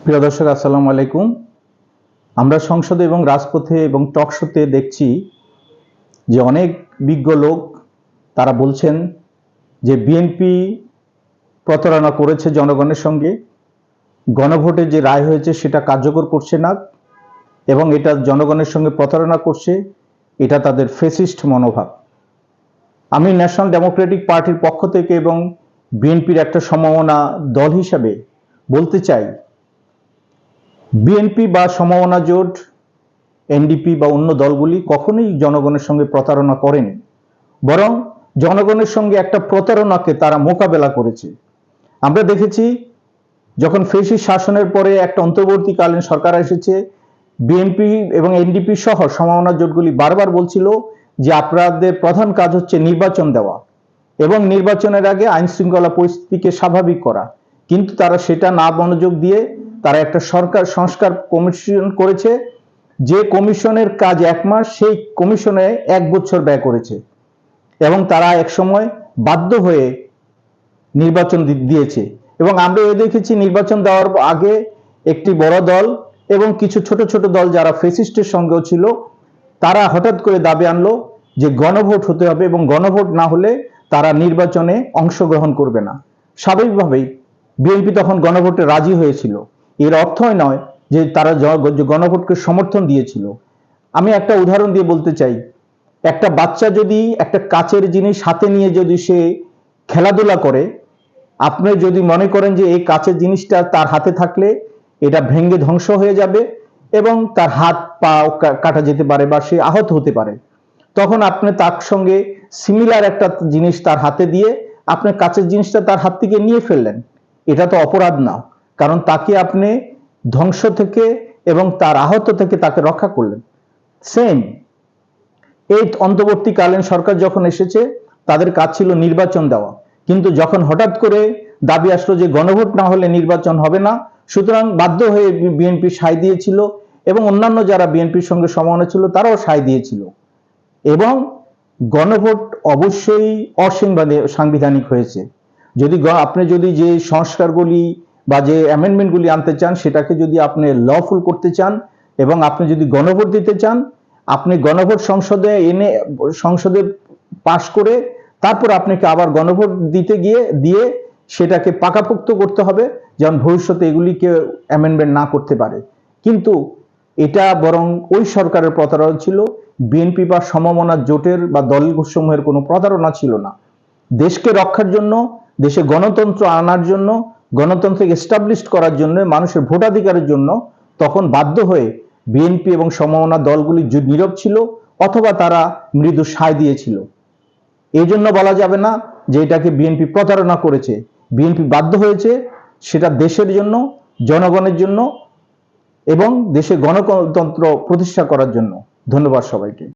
প্রিয় দর্শক, আসসালামু আলাইকুম। আমরা সংসদে এবং রাজপথে এবং টক শোতে দেখছি যে অনেক বিজ্ঞ লোক তারা বলছেন যে বিএনপি প্রতারণা করেছে জনগণের সঙ্গে, গণভোটে যে রায় হয়েছে সেটা কার্যকর করছে না এবং এটা জনগণের সঙ্গে প্রতারণা করছে, এটা তাদের ফেসিস্ট মনোভাব। আমি ন্যাশনাল ডেমোক্রেটিক পার্টির পক্ষ থেকে এবং বিএনপির একটা সমমনা দল হিসাবে বলতে চাই, বিএনপি বা সমমনা জোট, এনডিপি বা অন্য দলগুলি কখনোই জনগণের সঙ্গে প্রতারণা করেনি, বরং জনগণের সঙ্গে একটা প্রতারণাকে তারা মোকাবেলা করেছে। আমরা দেখেছি যখন ফ্যাসিস্ট শাসনের পরে একটা অন্তর্বর্তীকালীন সরকার এসেছে, বিএনপি এবং এনডিপি সহ সমমনা জোটগুলি বারবার বলছিল যে আপনাদের প্রধান কাজ হচ্ছে নির্বাচন দেওয়া এবং নির্বাচনের আগে আইন শৃঙ্খলা পরিস্থিতিকে স্বাভাবিক করা, কিন্তু তারা সেটা না মনোযোগ দিয়ে তারা একটা সরকার সংস্কার কমিশন করেছে, যে কমিশনের কাজ 1 মাস, সেই কমিশনে 1 বছর ব্যয় করেছে এবং তারা একসময় বাধ্য হয়ে নির্বাচন দিয়েছে। এবং আমরা দেখেছি নির্বাচন দেওয়ার আগে একটি বড় দল এবং কিছু ছোট ছোট দল যারা ফ্যাসিস্টের সঙ্গেও ছিল, তারা হঠাৎ করে দাবি আনলো যে গণভোট হতে হবে এবং গণভোট না হলে তারা নির্বাচনে অংশগ্রহণ করবে না। স্বাভাবিকভাবেই বিএনপি তখন গণভোটে রাজি হয়েছিল। এর অর্থই নয় যে তারা গণভোটকে সমর্থন দিয়েছিল। আমি একটা উদাহরণ দিয়ে বলতে চাই, একটা বাচ্চা যদি একটা কাচের জিনিস হাতে নিয়ে যদি সে খেলাধুলা করে, আপনি যদি মনে করেন যে এই কাচের জিনিসটা তার হাতে থাকলে এটা ভেঙে ধ্বংস হয়ে যাবে এবং তার হাত পা কাটা যেতে পারে বা সে আহত হতে পারে, তখন আপনি তার সঙ্গে সিমিলার একটা জিনিস তার হাতে দিয়ে আপনি কাচের জিনিসটা তার হাত থেকে নিয়ে ফেললেন, এটা তো অপরাধ না, কারণ তাকে আপনি ধ্বংস থেকে এবং তার আহত থেকে তাকে রক্ষা করলেন। সেম এই অন্তর্বর্তীকালীন সরকার যখন এসেছে, তাদের কাজ ছিল নির্বাচন দেওয়া, কিন্তু যখন হঠাৎ করে দাবি আসলো যে গণভোট না হলে নির্বাচন হবে না, সুতরাং বাধ্য হয়ে বিএনপি সায় দিয়েছিল এবং অন্যান্য যারা বিএনপির সঙ্গে সমমনা ছিল তারাও সায় দিয়েছিল। এবং গণভোট অবশ্যই অসাংবিধানিক হয়েছে। যদি আপনি যদি যে সংস্কারগুলি বা যে অ্যামেন্ডমেন্টগুলি আনতে চান, সেটাকে যদি আপনি লফুল করতে চান এবং আপনি যদি গণভোট দিতে চান, আপনি গণভোট সংসদে পাশ করে তারপর আপনাকে আবার গণভোট দিয়ে সেটাকে পাকাপোক্ত করতে হবে, যেমন ভবিষ্যতে এগুলিকে অ্যামেন্ডমেন্ট না করতে পারে। কিন্তু এটা বরং ওই সরকারের প্রতারণা ছিল, বিএনপি বা সমমনা জোটের বা দলসমূহের কোনো প্রতারণা ছিল না। দেশকে রক্ষার জন্য, দেশে গণতন্ত্র আনার জন্য, গণতন্ত্রকে এস্টাবলিশ করার জন্য, মানুষের ভোটাধিকারের জন্য তখন বাধ্য হয়ে বিএনপি এবং সমমনা দলগুলি নীরব ছিল অথবা তারা মৃদু সায় দিয়েছিল। এই জন্য বলা যাবে না যে এটাকে বিএনপি প্রতারণা করেছে। বিএনপি বাধ্য হয়েছে সেটা দেশের জন্য, জনগণের জন্য এবং দেশে গণতন্ত্র প্রতিষ্ঠা করার জন্য। ধন্যবাদ সবাইকে।